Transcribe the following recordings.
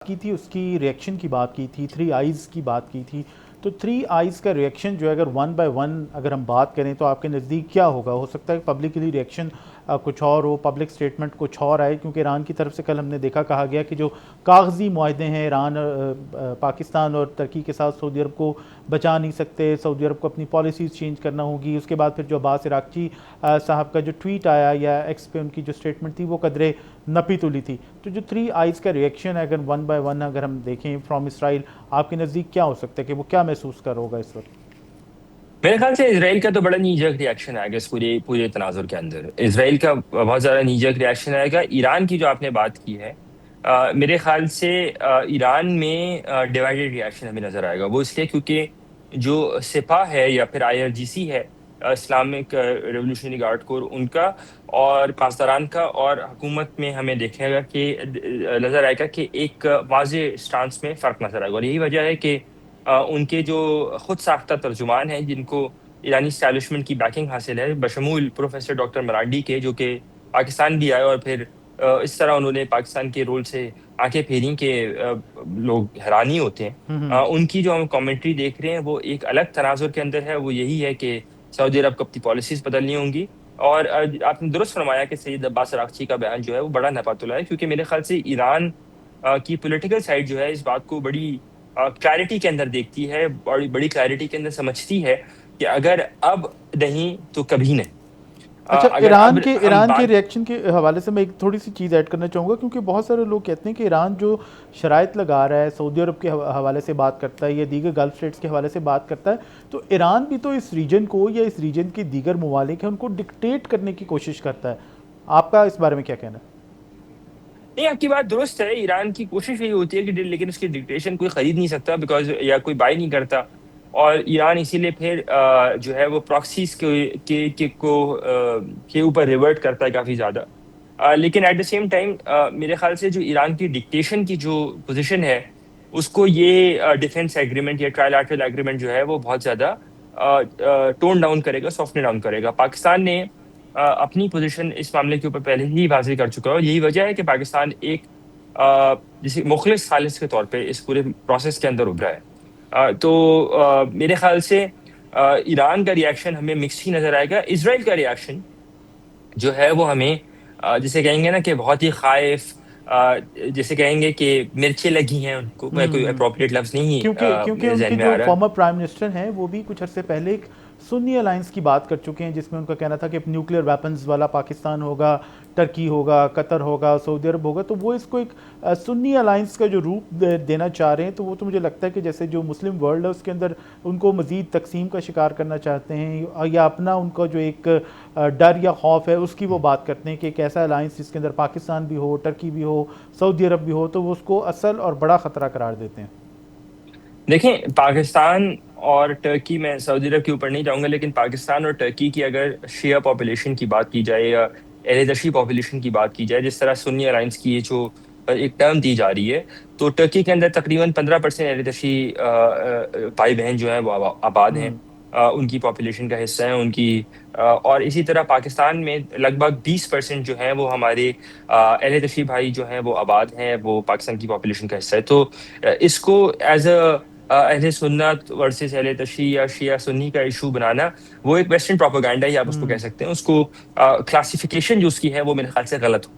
کی تھی اس کی ریئیکشن کی بات کی تھی، تھری آئیز کی بات کی تھی. تو تھری آئیز کا ریئیکشن جو ہے اگر ون بائی ون اگر ہم بات کریں تو آپ کے نزدیک کیا ہوگا؟ ہو سکتا ہے پبلکلی ریئیکشن کچھ اور ہو، پبلک سٹیٹمنٹ کچھ اور آئے، کیونکہ ایران کی طرف سے کل ہم نے دیکھا کہا گیا کہ جو کاغذی معاہدے ہیں ایران پاکستان اور ترکی کے ساتھ سعودی عرب کو بچا نہیں سکتے، سعودی عرب کو اپنی پالیسیز چینج کرنا ہوگی. اس کے بعد پھر جو عباس عراقچی صاحب کا جو ٹویٹ آیا یا ایکس پہ ان کی جو سٹیٹمنٹ تھی وہ قدرے نپی تلی تھی. تو جو تھری آئیز کا ریئیکشن ہے اگر ون بائی ون اگر ہم دیکھیں فرام اسرائیل، آپ کے نزدیک کیا ہو سکتا ہے کہ وہ کیا محسوس کر ہوگا اس وقت؟ میرے خیال سے اسرائیل کا تو بڑا نیجک ریئیکشن آئے گا اس پورے تناظر کے اندر. اسرائیل کا بہت زیادہ نیجک ریئیکشن آئے گا. ایران کی جو آپ نے بات کی ہے، میرے خیال سے ایران میں ڈیوائیڈڈ ریئیکشن ہمیں نظر آئے گا. وہ اس لیے کیونکہ جو سپاہ ہے یا پھر IRGC ہے، اسلامک ریولوشنری گارڈ کور، ان کا اور پاسداران کا اور حکومت میں ہمیں دیکھے گا کہ نظر آئے گا کہ ایک واضح سٹانس میں فرق نظر آئے گا. اور یہی وجہ ہے کہ ان کے جو خود ساختہ ترجمان ہیں جن کو ایرانی اسٹیبلشمنٹ کی بیکنگ حاصل ہے، بشمول پروفیسر ڈاکٹر مرانڈی کے، جو کہ پاکستان بھی آئے اور پھر اس طرح انہوں نے پاکستان کے رول سے آنکھیں پھیری کہ لوگ حیرانی ہوتے ہیں. ان کی جو ہم کامنٹری دیکھ رہے ہیں وہ ایک الگ تناظر کے اندر ہے. وہ یہی ہے کہ سعودی عرب کو اپنی پالیسیز بدلنی ہوں گی. اور آپ نے درست فرمایا کہ سید عباس عراقچی کا بیان جو ہے وہ بڑا نپاتلا ہے، کیونکہ میرے خیال سے ایران کی پولیٹیکل سائڈ جو ہے اس بات کو بڑی کلیئرٹی کے اندر دیکھتی ہے، بڑی کلیئرٹی کے اندر سمجھتی ہے کہ اگر اب نہیں تو کبھی نہیں. اچھا، اگر اب ہم ایران کے بات ریئیکشن کے حوالے سے میں ایک تھوڑی سی چیز ایڈ کرنا چاہوں گا، کیونکہ بہت سارے لوگ کہتے ہیں کہ ایران جو شرائط لگا رہا ہے، سعودی عرب کے حوالے سے بات کرتا ہے یا دیگر گلف اسٹیٹس کے حوالے سے بات کرتا ہے، تو ایران بھی تو اس ریجن کو یا اس ریجن کے دیگر ممالک ہیں ان کو ڈکٹیٹ کرنے کی کوشش کرتا ہے. آپ کا اس بارے میں کیا کہنا ہے؟ نہیں، آپ کی بات درست ہے. ایران کی کوشش یہی ہوتی ہے کہ لیکن اس کی ڈکٹیشن کوئی خرید نہیں سکتا، بیکاز یا کوئی بائی نہیں کرتا. اور ایران اسی لیے پھر جو ہے وہ پراکسیز کے اوپر ریورٹ کرتا ہے کافی زیادہ. لیکن ایٹ دا سیم ٹائم میرے خیال سے جو ایران کی ڈکٹیشن کی جو پوزیشن ہے، اس کو یہ ڈیفنس ایگریمنٹ یا ٹرائلیٹرل ایگریمنٹ جو ہے وہ بہت زیادہ ٹون ڈاؤن کرے گا، سافٹن ڈاؤن کرے گا. پاکستان نے اپنی پوزیشن اس معاملے کے اوپر پہلے ہی واضح کر چکا ہے، اور یہی وجہ ہے کہ پاکستان ایک جسے مخلص خالص کے طور پہ اس پورے پروسیس کے اندر ابھرا ہے. تو میرے خیال سے ایران کا ریئیکشن ہمیں مکس ہی نظر آئے گا. اسرائیل کا ریئیکشن جو ہے وہ ہمیں جسے کہیں گے نا کہ بہت ہی خائف، جسے کہیں گے کہ مرچیں لگی ہیں ان کو. میں کوئی اپروپریٹ لفظ نہیں کیونکہ میرے ان کے ذہن میں جو آ رہا. فارمر پرائم منسٹر ہیں وہ بھی کچھ عرصے پہلے ایک سنی الائنس کی بات کر چکے ہیں، جس میں ان کا کہنا تھا کہ نیوکلیئر ویپنز والا پاکستان ہوگا، ٹرکی ہوگا، قطر ہوگا، سعودی عرب ہوگا. تو وہ اس کو ایک سنی الائنس کا جو روپ دینا چاہ رہے ہیں. تو وہ تو مجھے لگتا ہے کہ جیسے جو مسلم ورلڈ ہے اس کے اندر ان کو مزید تقسیم کا شکار کرنا چاہتے ہیں، یا اپنا ان کا جو ایک ڈر یا خوف ہے اس کی وہ بات کرتے ہیں کہ ایک ایسا الائنس جس کے اندر پاکستان بھی ہو، ٹرکی بھی ہو، سعودی عرب بھی ہو، تو وہ اس کو اصل اور بڑا خطرہ قرار دیتے ہیں. دیکھیں، پاکستان اور ٹرکی، میں سعودی عرب کے اوپر نہیں جاؤں گا، لیکن پاکستان اور ٹرکی کی اگر شیعہ پاپولیشن کی بات کی جائے یا اہل دشی پاپولیشن کی بات کی جائے، جس طرح سنی الائنس کی یہ جو ایک ٹرم دی جا رہی ہے، تو ٹرکی کے اندر تقریباً 15% اہل دشی بھائی بہن جو ہیں وہ آباد ہیں. ان کی پاپولیشن کا حصہ ہیں ان کی. اور اسی طرح پاکستان میں لگ بھگ 20% جو ہیں وہ ہمارے اہل دشی بھائی جو ہیں وہ آباد ہیں، وہ پاکستان کی پاپولیشن کا حصہ ہے. تو اس کو ایز اے اہل سنت ورسز اہل تشیع یا شیعہ سنی کا ایشو بنانا، وہ ایک ویسٹرن پروپیگنڈا ہی آپ اس کو کہہ سکتے ہیں. اس کو کلاسیفیکیشن جو اس کی ہے وہ میرے خیال سے غلط ہو.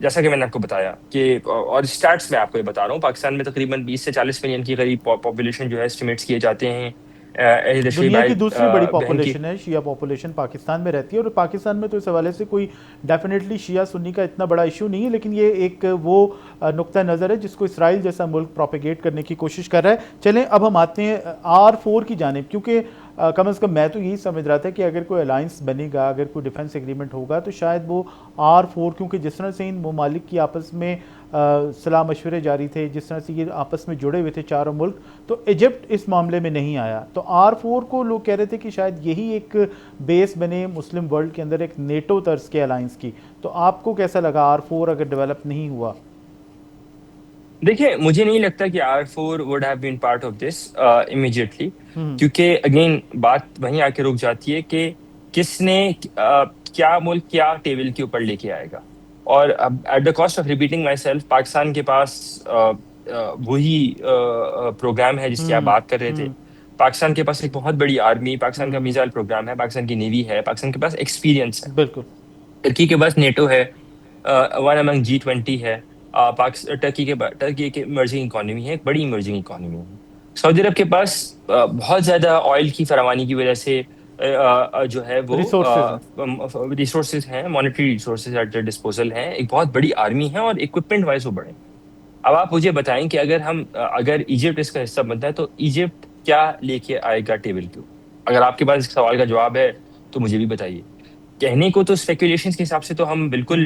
جیسا کہ میں نے آپ کو بتایا کہ، اور اسٹیٹس میں آپ کو یہ بتا رہا ہوں، پاکستان میں تقریباً 20 سے 40 ملین کی قریب پاپولیشن جو ہے اسٹیمیٹس کیے جاتے ہیں اہل تشیع دنیا بھائی کی دوسری بڑی بہن کی. پاپولیشن ہے شیعہ پاپولیشن پاکستان میں رہتی ہے، اور پاکستان میں تو اس حوالے سے کوئی ڈیفینیٹلی شیعہ سنی کا اتنا بڑا ایشو نہیں ہے، لیکن یہ ایک وہ نقطہ نظر ہے جس کو اسرائیل جیسا ملک پروپیگیٹ کرنے کی کوشش کر رہا ہے. چلیں اب ہم آتے ہیں R4 کی جانب، کیونکہ کم از کم میں تو یہی سمجھ رہا تھا کہ اگر کوئی الائنس بنے گا، اگر کوئی ڈیفنس ایگریمنٹ ہوگا تو شاید وہ R4، کیونکہ جس طرح سے ان ممالک کی آپس میں صلاح مشورے جاری تھے، جس طرح سے یہ آپس میں جڑے ہوئے تھے چاروں ملک، تو ایجپٹ اس معاملے میں نہیں آیا. تو R4 کو لوگ کہہ رہے تھے کہ شاید یہی ایک بیس بنے مسلم ورلڈ کے اندر ایک نیٹو طرز کے الائنس کی. تو آپ کو کیسا لگا R4 اگر ڈیولپ نہیں ہوا؟ دیکھیں، مجھے نہیں لگتا کہ R4 would have been part of this immediately، کیونکہ اگین بات وہیں آ کے رک جاتی ہے کہ کس نے کیا ملک کیا ٹیبل کے اوپر لے کے آئے گا. اور at the cost of repeating myself, Pakistan کے پاس وہی پروگرام ہے جس کی آپ بات کر رہے تھے. پاکستان کے پاس ایک بہت بڑی آرمی، پاکستان کا میزائل پروگرام ہے، پاکستان کی نیوی ہے، پاکستان کے پاس ایکسپیرینس ہے. بالکل. ترکی کے پاس نیٹو ہے، ون امنگ G20 ہے. ٹرکی ایک ایمرجنگ اکانومی ہے، ایک بڑی ایمرجنگ اکانومی ہے. سعودی عرب کے پاس بہت زیادہ آئل کی فراوانی کی وجہ سے جو ہے وہ ریسورسز ہیں. ریسورسز ہیں، monetary resources at their disposal ہیں، ایک بہت بڑی آرمی ہے اور اکوپمنٹ وائز وہ بڑے ہیں. اب آپ مجھے بتائیں کہ اگر ایجپٹ اس کا حصہ بنتا ہے تو ایجپٹ کیا لے کے آئے گا ٹیبل کے اوپر؟ اگر آپ کے پاس اس سوال کا جواب ہے تو مجھے بھی بتائیے. کہنے کو تو اسپیکولیشنز کے حساب سے تو ہم بالکل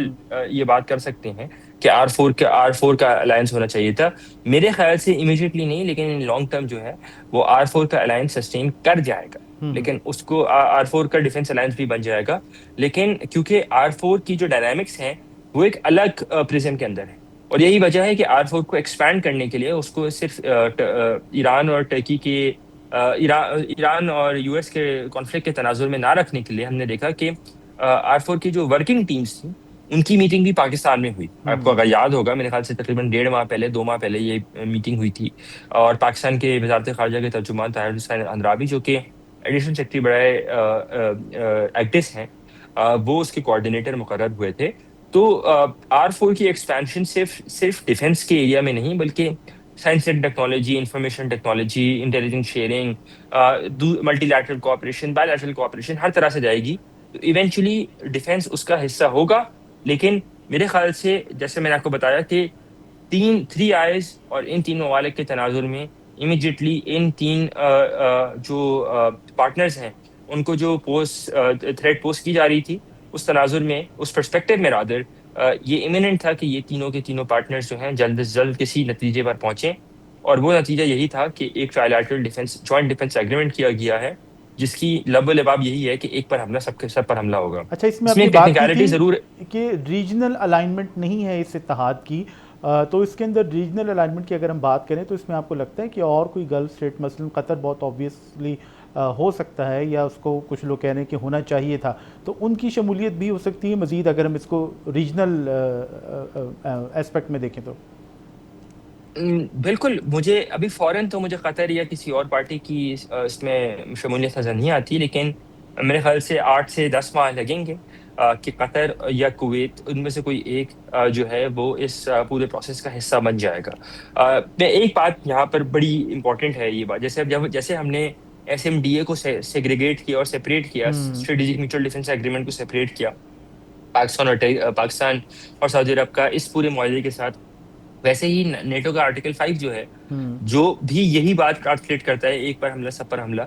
یہ بات کر سکتے ہیں کہ آر فور کا الائنس ہونا چاہیے تھا. میرے خیال سے امیڈیٹلی نہیں، لیکن ان لانگ ٹرم جو ہے وہ آر فور کا الائنس سسٹین کر جائے گا. لیکن اس کو آر فور کا ڈیفنس الائنس بھی بن جائے گا. لیکن کیونکہ آر فور کی جو ڈائنامکس ہیں وہ ایک الگ پرزم کے اندر ہے، اور یہی وجہ ہے کہ آر فور کو ایکسپینڈ کرنے کے لیے اس کو صرف ایران اور ٹرکی کے ایران اور US کے کانفلکٹ کے تناظر میں نہ رکھنے کے لیے ہم نے دیکھا کہ آر فور کی جو ورکنگ ٹیمز تھیں ان کی میٹنگ بھی پاکستان میں ہوئی. آپ کو اگر یاد ہوگا، میرے خیال سے تقریباً 1.5 ماہ پہلے 2 ماہ پہلے یہ میٹنگ ہوئی تھی. اور پاکستان کے وزارت خارجہ کے ترجمان طاہر حسین اندرابی، جو کہ ایڈیشنل سیکرٹری برائے ایکٹس ہیں، وہ اس کے کوآرڈینیٹر مقرر ہوئے تھے. تو آر فور کی ایکسپینشن صرف ڈیفنس کے ایریا میں نہیں بلکہ science and technology, information technology, intelligence sharing, multilateral cooperation, bilateral cooperation, ہر طرح سے جائے گی. تو ایونچولی ڈیفنس اس کا حصہ ہوگا. لیکن میرے خیال سے جیسے میں نے آپ کو بتایا کہ 3 آئیز اور ان 3 ممالک کے تناظر میں امیڈیٹلی ان 3 جو پارٹنرز ہیں ان کو جو تھریٹ پوسٹ کی جا رہی تھی اس تناظر میں، اس پرسپیکٹو میں رادر یہ امیوننٹ تھا کہ یہ تینوں کے تینوں پارٹنرز جو ہیں جلد از جلد کسی نتیجے پر پہنچیں. اور وہ نتیجہ یہی تھا کہ ایک ٹرائیلیٹرل جوائنٹ ڈیفنس ایگریمنٹ کیا گیا ہے، جس کی لب و لباب یہی ہے کہ ایک پر حملہ سب پر حملہ ہوگا. اچھا، اس میں اس آپ میں نے ایک بات کی ٹیکنیکلٹی تھی ضرور. کہ ریجنل الائنمنٹ نہیں ہے اس اتحاد کی، تو اس کے اندر ریجنل الائنمنٹ کی اگر ہم بات کریں تو اس میں آپ کو لگتا ہے کہ اور کوئی گلف اسٹیٹ، مثلا قطر بہت آبویسلی ہو سکتا ہے، یا اس کو کچھ لوگ کہہ رہے ہیں کہ ہونا چاہیے تھا، تو ان کی شمولیت بھی ہو سکتی ہے مزید اگر ہم اس کو ریجنل اسپیکٹ میں دیکھیں تو؟ بالکل. مجھے ابھی فوراً تو مجھے قطر یا کسی اور پارٹی کی اس میں شمولیت نظر نہیں آتی، لیکن میرے خیال سے 8 سے 10 ماہ لگیں گے کہ قطر یا کویت ان میں سے کوئی ایک جو ہے وہ اس پورے پروسیس کا حصہ بن جائے گا. میں ایک بات یہاں پر بڑی امپورٹنٹ ہے، یہ بات جیسے ہم نے SMDA کو سیگریگیٹ کیا اور سیپریٹ کیا، اسٹریٹجک میوچل ڈیفنس ایگریمنٹ کو سیپریٹ کیا پاکستان اور سعودی عرب کا اس پورے معاہدے کے ساتھ، ویسے ہی نیٹو کا آرٹیکل 5 جو ہے جو بھی یہی بات آرٹیکلیٹ کرتا ہے، ایک پر حملہ سب پر حملہ،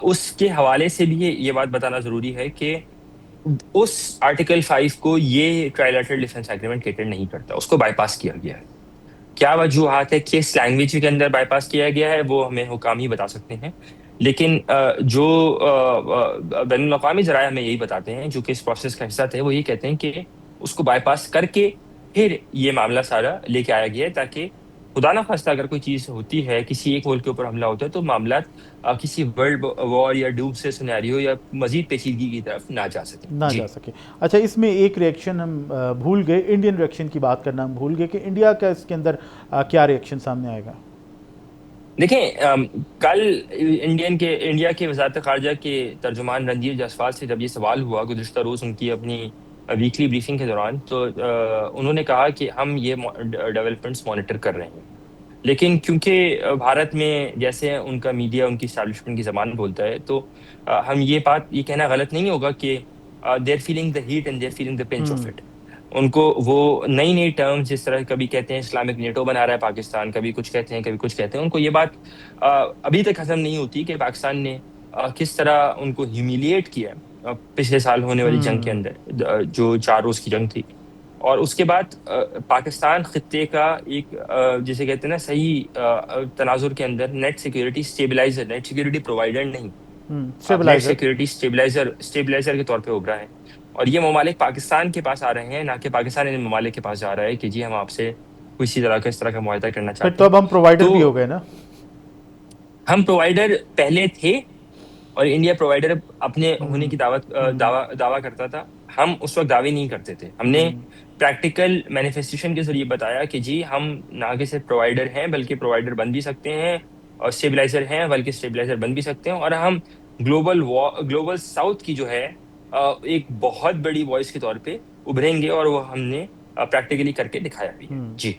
اس کے حوالے سے بھی یہ بات بتانا ضروری ہے کہ اس آرٹیکل 5 کو یہ ٹرائیلیٹرل ڈیفنس ایگریمنٹ کیٹر نہیں کرتا، اس کو بائی پاس کیا گیا ہے. کیا وجوہات ہے کس لینگویج کے اندر بائی پاس کیا گیا ہے وہ ہمیں حکام ہی بتا سکتے ہیں. لیکن جو بین الاقوامی ذرائع ہمیں یہی بتاتے ہیں جو کہ اس پروسیس کا حصہ تھے، وہ یہ کہتے ہیں کہ اس کو بائی پاس کر کے پھر یہ معاملہ سارا لے کے آیا گیا ہے، تاکہ خدا نہ خواستہ اگر کوئی چیز ہوتی ہے، کسی ایک ملک کے اوپر حملہ ہوتا ہے، تو معاملات کسی ورلڈ وار یا ڈوم سے سینیریو یا مزید پیچیدگی کی طرف نہ جا سکیں. نہ جا سکے. اچھا، اس میں ایک ریئیکشن ہم بھول گئے، انڈین ریئیکشن کی بات کرنا ہم بھول گئے کہ انڈیا کا اس کے اندر کیا ریئیکشن سامنے آئے گا؟ دیکھیں، کل انڈیا کے وزارت خارجہ کے ترجمان رندھیر جیسوال سے جب یہ سوال ہوا گزشتہ روز ان کی اپنی ویکلی بریفنگ کے دوران، تو انہوں نے کہا کہ ہم یہ ڈیولپمنٹس مانیٹر کر رہے ہیں. لیکن کیونکہ بھارت میں جیسے ان کا میڈیا ان کی اسٹیبلشمنٹ کی زبان بولتا ہے، تو ہم یہ کہنا غلط نہیں ہوگا کہ their feeling the heat and their feeling the punch of it. ان کو وہ نئی ٹرمز جس طرح کبھی کہتے ہیں اسلامک نیٹو بنا رہا ہے پاکستان، کبھی کچھ کہتے ہیں کبھی کچھ کہتے ہیں، ان کو یہ بات ابھی تک ہضم نہیں ہوتی کہ پاکستان نے کس طرح ان کو ہیومیلیٹ کیا پچھلے سال ہونے والی جنگ کے اندر، جو 4 روز کی جنگ تھی. اور اس کے بعد پاکستان خطے کا ایک جسے کہتے ہیں نا صحیح تناظر کے اندر net security stabiliser, net security provider نہیں، نیٹ سیکیورٹی اسٹیبلائزر کے طور پہ ابھرا ہے. اور یہ ممالک پاکستان کے پاس آ رہے ہیں، نہ کہ پاکستان ان ممالک کے پاس جا رہا ہے کہ جی ہم آپ سے کسی طرح کا اس طرح کا معاہدہ کرنا چاہتے ہیں. پھر تو اب ہم پرووائڈر بھی ہو گئے نا؟ ہم پرووائڈر پہلے تھے، اور انڈیا پرووائڈر اپنے ہونے کی دعویٰ کرتا تھا. ہم اس وقت دعوے نہیں کرتے تھے. ہم نے ہوں، پریکٹیکل مینیفیسٹیشن کے ذریعے بتایا کہ جی ہم نہ کہ صرف پرووائڈر ہیں بلکہ پرووائڈر بن بھی سکتے ہیں, اور اسٹیبلائزر ہیں بلکہ اسٹیبلائزر بن بھی سکتے ہیں, اور ہم گلوبل ساؤتھ کی جو ہے ایک بہت بڑی وائس کے طور پہ ابھریں گے, اور وہ ہم نے پریکٹیکلی کر کے دکھایا بھی ہے. ہوں. جی.